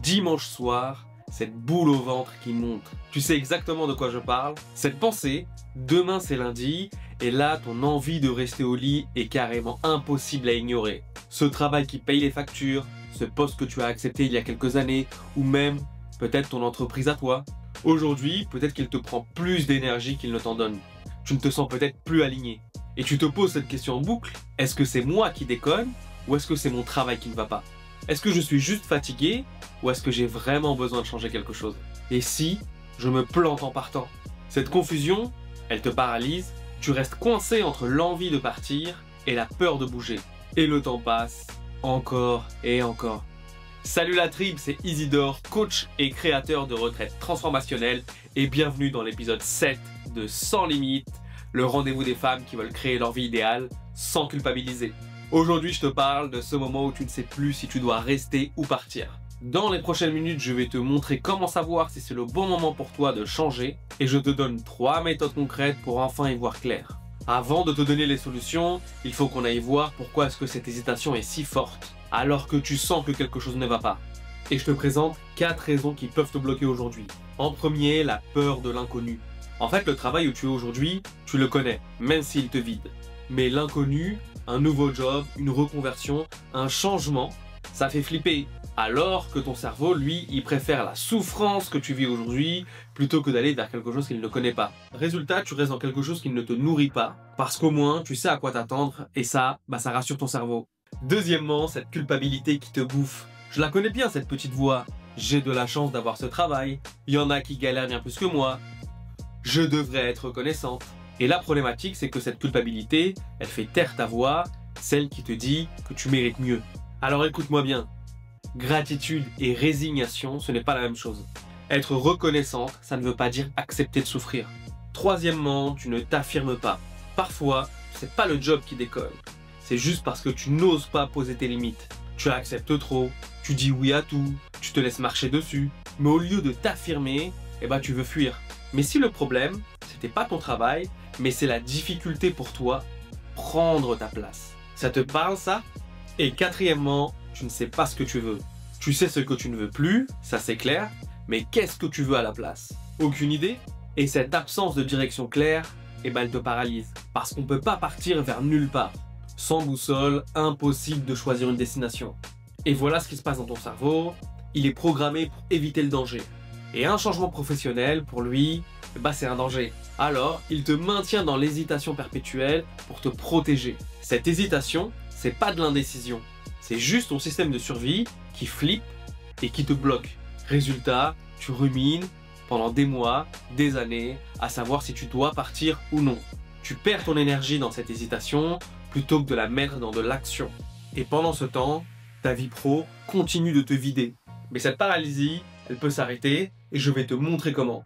dimanche soir, cette boule au ventre qui monte. Tu sais exactement de quoi je parle. Cette pensée, demain c'est lundi, et là ton envie de rester au lit est carrément impossible à ignorer. Ce travail qui paye les factures, ce poste que tu as accepté il y a quelques années, ou même peut-être ton entreprise à toi. Aujourd'hui, peut-être qu'il te prend plus d'énergie qu'il ne t'en donne. Tu ne te sens peut-être plus aligné. Et tu te poses cette question en boucle, est-ce que c'est moi qui déconne ou est-ce que c'est mon travail qui ne va pas? Est-ce que je suis juste fatigué ou est-ce que j'ai vraiment besoin de changer quelque chose? Et si je me plante en partant? Cette confusion, elle te paralyse, tu restes coincé entre l'envie de partir et la peur de bouger. Et le temps passe, encore et encore. Salut la tribe, c'est Isidore, coach et créateur de retraite transformationnelle et bienvenue dans l'épisode 7 de Sans Limites, le rendez-vous des femmes qui veulent créer leur vie idéale sans culpabiliser. Aujourd'hui, je te parle de ce moment où tu ne sais plus si tu dois rester ou partir. Dans les prochaines minutes, je vais te montrer comment savoir si c'est le bon moment pour toi de changer et je te donne 3 méthodes concrètes pour enfin y voir clair. Avant de te donner les solutions, il faut qu'on aille voir pourquoi est-ce que cette hésitation est si forte alors que tu sens que quelque chose ne va pas. Et je te présente 4 raisons qui peuvent te bloquer aujourd'hui. En premier, la peur de l'inconnu. En fait, le travail où tu es aujourd'hui, tu le connais, même s'il te vide. Mais l'inconnu, un nouveau job, une reconversion, un changement, ça fait flipper. Alors que ton cerveau, lui, il préfère la souffrance que tu vis aujourd'hui plutôt que d'aller vers quelque chose qu'il ne connaît pas. Résultat, tu restes dans quelque chose qui ne te nourrit pas parce qu'au moins, tu sais à quoi t'attendre et ça, ça rassure ton cerveau. Deuxièmement, cette culpabilité qui te bouffe. Je la connais bien, cette petite voix. J'ai de la chance d'avoir ce travail. Il y en a qui galèrent bien plus que moi. Je devrais être reconnaissante. Et la problématique, c'est que cette culpabilité, elle fait taire ta voix, celle qui te dit que tu mérites mieux. Alors écoute-moi bien. Gratitude et résignation, ce n'est pas la même chose. Être reconnaissante, ça ne veut pas dire accepter de souffrir. Troisièmement, tu ne t'affirmes pas. Parfois, c'est pas le job qui déconne. C'est juste parce que tu n'oses pas poser tes limites. Tu acceptes trop, tu dis oui à tout, tu te laisses marcher dessus. Mais au lieu de t'affirmer, tu veux fuir. Mais si le problème, c'était pas ton travail, mais c'est la difficulté pour toi, prendre ta place. Ça te parle ça? Et quatrièmement, tu ne sais pas ce que tu veux. Tu sais ce que tu ne veux plus, ça c'est clair, mais qu'est-ce que tu veux à la place? Aucune idée? Et cette absence de direction claire, elle te paralyse. Parce qu'on ne peut pas partir vers nulle part. Sans boussole, impossible de choisir une destination. Et voilà ce qui se passe dans ton cerveau, il est programmé pour éviter le danger. Et un changement professionnel, pour lui, c'est un danger. Alors, il te maintient dans l'hésitation perpétuelle pour te protéger. Cette hésitation, c'est pas de l'indécision. C'est juste ton système de survie qui flippe et qui te bloque. Résultat, tu rumines pendant des mois, des années, à savoir si tu dois partir ou non. Tu perds ton énergie dans cette hésitation plutôt que de la mettre dans de l'action. Et pendant ce temps, ta vie pro continue de te vider. Mais cette paralysie, elle peut s'arrêter et je vais te montrer comment.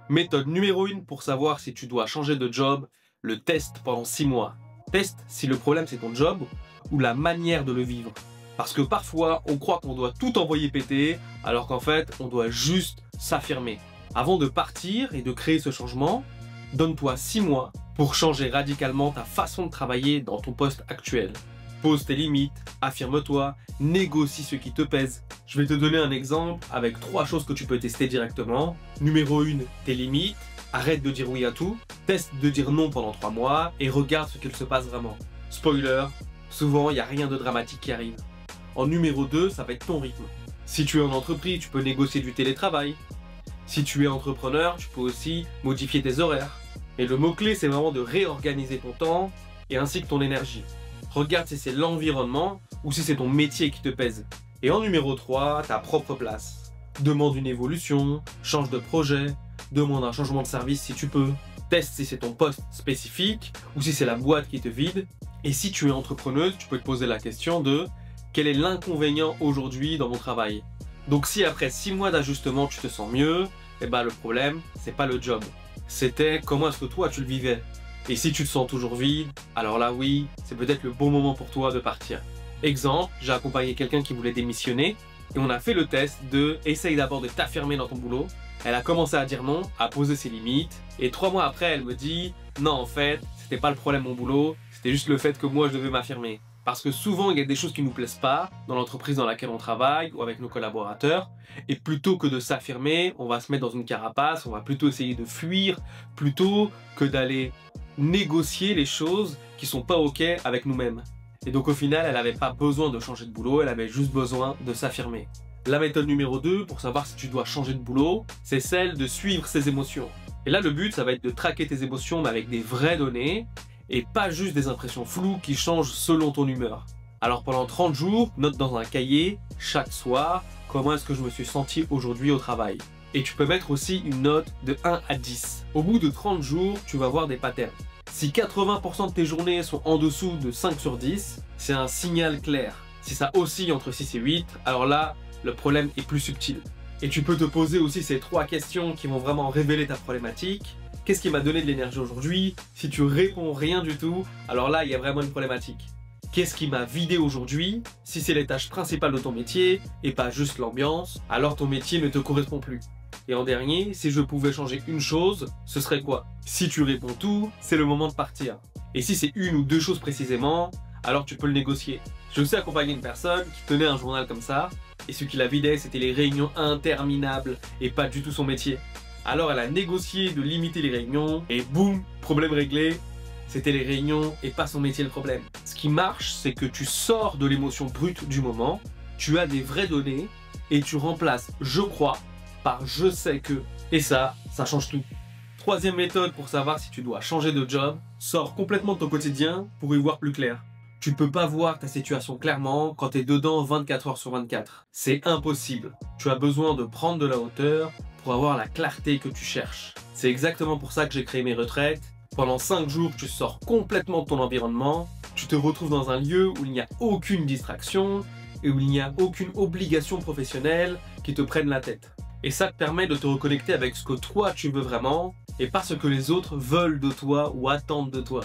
Méthode numéro 1 pour savoir si tu dois changer de job, le test pendant 6 mois. Teste si le problème c'est ton job ou la manière de le vivre. Parce que parfois, on croit qu'on doit tout envoyer péter, alors qu'en fait, on doit juste s'affirmer. Avant de partir et de créer ce changement, donne-toi 6 mois pour changer radicalement ta façon de travailler dans ton poste actuel. Pose tes limites, affirme-toi, négocie ce qui te pèse. Je vais te donner un exemple avec 3 choses que tu peux tester directement. Numéro 1, tes limites. Arrête de dire oui à tout. Teste de dire non pendant 3 mois et regarde ce qu'il se passe vraiment. Spoiler, souvent il n'y a rien de dramatique qui arrive. En numéro 2, ça va être ton rythme. Si tu es en entreprise, tu peux négocier du télétravail. Si tu es entrepreneur, tu peux aussi modifier tes horaires. Et le mot-clé, c'est vraiment de réorganiser ton temps et ainsi que ton énergie. Regarde si c'est l'environnement ou si c'est ton métier qui te pèse. Et en numéro 3, ta propre place. Demande une évolution, change de projet, demande un changement de service si tu peux. Teste si c'est ton poste spécifique ou si c'est la boîte qui te vide. Et si tu es entrepreneuse, tu peux te poser la question de quel est l'inconvénient aujourd'hui dans mon travail? Donc si après 6 mois d'ajustement tu te sens mieux, le problème, c'est pas le job. C'était comment est-ce que toi tu le vivais. Et si tu te sens toujours vide, alors là oui, c'est peut-être le bon moment pour toi de partir. Exemple, j'ai accompagné quelqu'un qui voulait démissionner et on a fait le test de essaye d'abord de t'affirmer dans ton boulot. Elle a commencé à dire non, à poser ses limites et 3 mois après elle me dit non en fait, c'était pas le problème mon boulot, c'était juste le fait que moi je devais m'affirmer. Parce que souvent, il y a des choses qui ne nous plaisent pas dans l'entreprise dans laquelle on travaille ou avec nos collaborateurs. Et plutôt que de s'affirmer, on va se mettre dans une carapace, on va plutôt essayer de fuir, plutôt que d'aller négocier les choses qui sont pas OK avec nous-mêmes. Et donc au final, elle n'avait pas besoin de changer de boulot, elle avait juste besoin de s'affirmer. La méthode numéro 2, pour savoir si tu dois changer de boulot, c'est celle de suivre ses émotions. Et là, le but, ça va être de traquer tes émotions, mais avec des vraies données, et pas juste des impressions floues qui changent selon ton humeur. Alors pendant 30 jours, note dans un cahier, chaque soir, comment est-ce que je me suis senti aujourd'hui au travail. Et tu peux mettre aussi une note de 1 à 10. Au bout de 30 jours, tu vas voir des patterns. Si 80% de tes journées sont en dessous de 5 sur 10, c'est un signal clair. Si ça oscille entre 6 et 8, alors là, le problème est plus subtil. Et tu peux te poser aussi ces 3 questions qui vont vraiment révéler ta problématique. Qu'est-ce qui m'a donné de l'énergie aujourd'hui? Si tu réponds rien du tout, alors là, il y a vraiment une problématique. Qu'est-ce qui m'a vidé aujourd'hui? Si c'est les tâches principales de ton métier et pas juste l'ambiance, alors ton métier ne te correspond plus. Et en dernier, si je pouvais changer une chose, ce serait quoi? Si tu réponds tout, c'est le moment de partir. Et si c'est une ou deux choses précisément, alors tu peux le négocier. J'ai aussi accompagné une personne qui tenait un journal comme ça, et ce qui la vidait, c'était les réunions interminables et pas du tout son métier. Alors elle a négocié de limiter les réunions, et boum, problème réglé, c'était les réunions et pas son métier le problème. Ce qui marche, c'est que tu sors de l'émotion brute du moment, tu as des vraies données, et tu remplaces « je crois » par « je sais que ». Et ça change tout. Troisième méthode pour savoir si tu dois changer de job, sors complètement de ton quotidien pour y voir plus clair. Tu peux pas voir ta situation clairement quand tu es dedans 24 heures sur 24. C'est impossible. Tu as besoin de prendre de la hauteur pour avoir la clarté que tu cherches. C'est exactement pour ça que j'ai créé mes retraites. Pendant 5 jours, tu sors complètement de ton environnement. Tu te retrouves dans un lieu où il n'y a aucune distraction et où il n'y a aucune obligation professionnelle qui te prenne la tête. Et ça te permet de te reconnecter avec ce que toi tu veux vraiment et pas ce que les autres veulent de toi ou attendent de toi.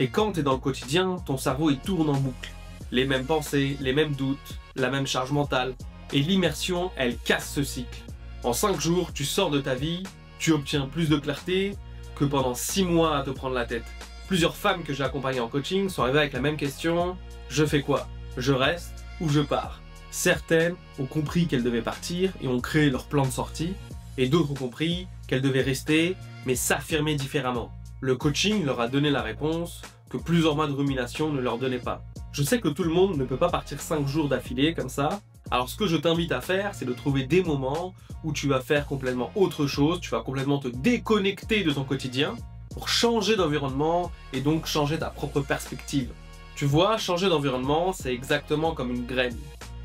Et quand tu es dans le quotidien, ton cerveau il tourne en boucle. Les mêmes pensées, les mêmes doutes, la même charge mentale. Et l'immersion, elle casse ce cycle. En 5 jours, tu sors de ta vie, tu obtiens plus de clarté que pendant 6 mois à te prendre la tête. Plusieurs femmes que j'ai accompagnées en coaching sont arrivées avec la même question. Je fais quoi? Je reste ou je pars? Certaines ont compris qu'elles devaient partir et ont créé leur plan de sortie. Et d'autres ont compris qu'elles devaient rester, mais s'affirmer différemment. Le coaching leur a donné la réponse que plusieurs mois de rumination ne leur donnaient pas. Je sais que tout le monde ne peut pas partir 5 jours d'affilée comme ça. Alors ce que je t'invite à faire, c'est de trouver des moments où tu vas faire complètement autre chose, tu vas complètement te déconnecter de ton quotidien pour changer d'environnement et donc changer ta propre perspective. Tu vois, changer d'environnement, c'est exactement comme une graine.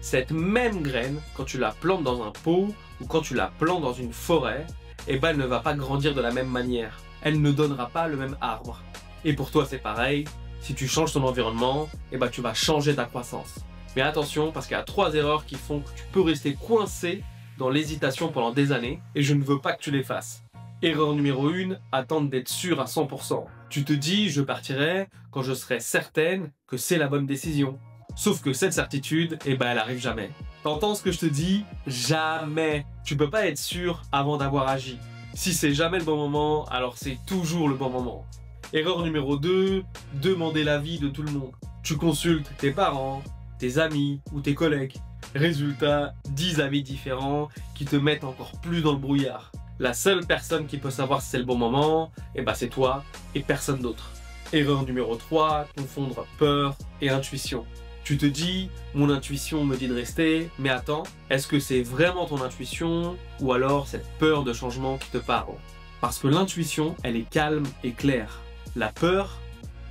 Cette même graine, quand tu la plantes dans un pot ou quand tu la plantes dans une forêt, eh ben elle ne va pas grandir de la même manière. Elle ne donnera pas le même arbre. Et pour toi, c'est pareil. Si tu changes ton environnement, eh ben tu vas changer ta croissance. Mais attention, parce qu'il y a 3 erreurs qui font que tu peux rester coincé dans l'hésitation pendant des années, et je ne veux pas que tu les fasses. Erreur numéro 1, attendre d'être sûr à 100%. Tu te dis, je partirai quand je serai certaine que c'est la bonne décision. Sauf que cette certitude, eh ben elle arrive jamais. T'entends ce que je te dis? Jamais. Tu peux pas être sûr avant d'avoir agi. Si c'est jamais le bon moment, alors c'est toujours le bon moment. Erreur numéro 2, demander l'avis de tout le monde. Tu consultes tes parents, tes amis ou tes collègues. Résultat, 10 avis différents qui te mettent encore plus dans le brouillard. La seule personne qui peut savoir si c'est le bon moment, eh ben c'est toi et personne d'autre. Erreur numéro 3, confondre peur et intuition. Tu te dis, mon intuition me dit de rester, mais attends, est-ce que c'est vraiment ton intuition ou alors cette peur de changement qui te parle? Parce que l'intuition, elle est calme et claire. La peur,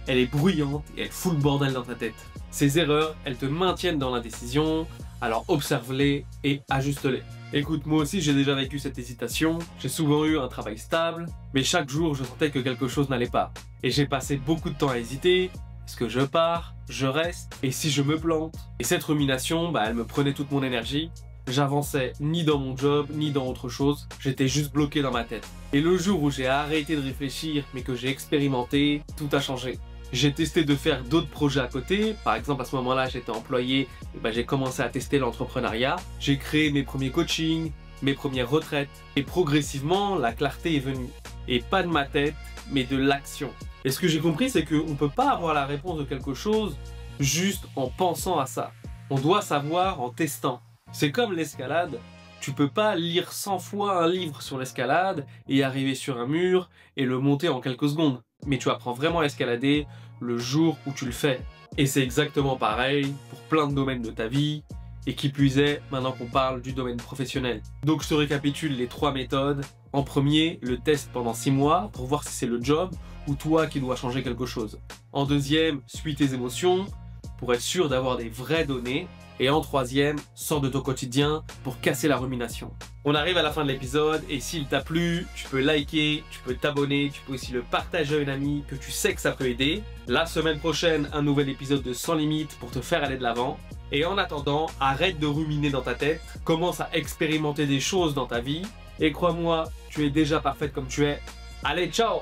elle est bruyante et elle fout le bordel dans ta tête. Ces erreurs, elles te maintiennent dans l'indécision, alors observe-les et ajuste-les. Écoute, moi aussi j'ai déjà vécu cette hésitation, j'ai souvent eu un travail stable, mais chaque jour je sentais que quelque chose n'allait pas. Et j'ai passé beaucoup de temps à hésiter. Est-ce que je pars? Je reste? Et si je me plante? Et cette rumination, elle me prenait toute mon énergie. J'avançais ni dans mon job, ni dans autre chose. J'étais juste bloqué dans ma tête. Et le jour où j'ai arrêté de réfléchir, mais que j'ai expérimenté, tout a changé. J'ai testé de faire d'autres projets à côté. Par exemple, à ce moment-là, j'étais employé. Et j'ai commencé à tester l'entrepreneuriat. J'ai créé mes premiers coachings, mes premières retraites. Et progressivement, la clarté est venue. Et pas de ma tête, mais de l'action. Et ce que j'ai compris, c'est qu'on ne peut pas avoir la réponse de quelque chose juste en pensant à ça. On doit savoir en testant. C'est comme l'escalade. Tu peux pas lire 100 fois un livre sur l'escalade et arriver sur un mur et le monter en quelques secondes. Mais tu apprends vraiment à escalader le jour où tu le fais. Et c'est exactement pareil pour plein de domaines de ta vie, et qui plus est, maintenant qu'on parle du domaine professionnel. Donc je te récapitule les 3 méthodes. En premier, le test pendant 6 mois pour voir si c'est le job ou toi qui dois changer quelque chose. En deuxième, suis tes émotions pour être sûr d'avoir des vraies données. Et en troisième, sors de ton quotidien pour casser la rumination. On arrive à la fin de l'épisode et s'il t'a plu, tu peux liker, tu peux t'abonner, tu peux aussi le partager à une amie que tu sais que ça peut aider. La semaine prochaine, un nouvel épisode de Sans Limite pour te faire aller de l'avant. Et en attendant, arrête de ruminer dans ta tête, commence à expérimenter des choses dans ta vie. Et crois-moi, tu es déjà parfaite comme tu es. Allez, ciao!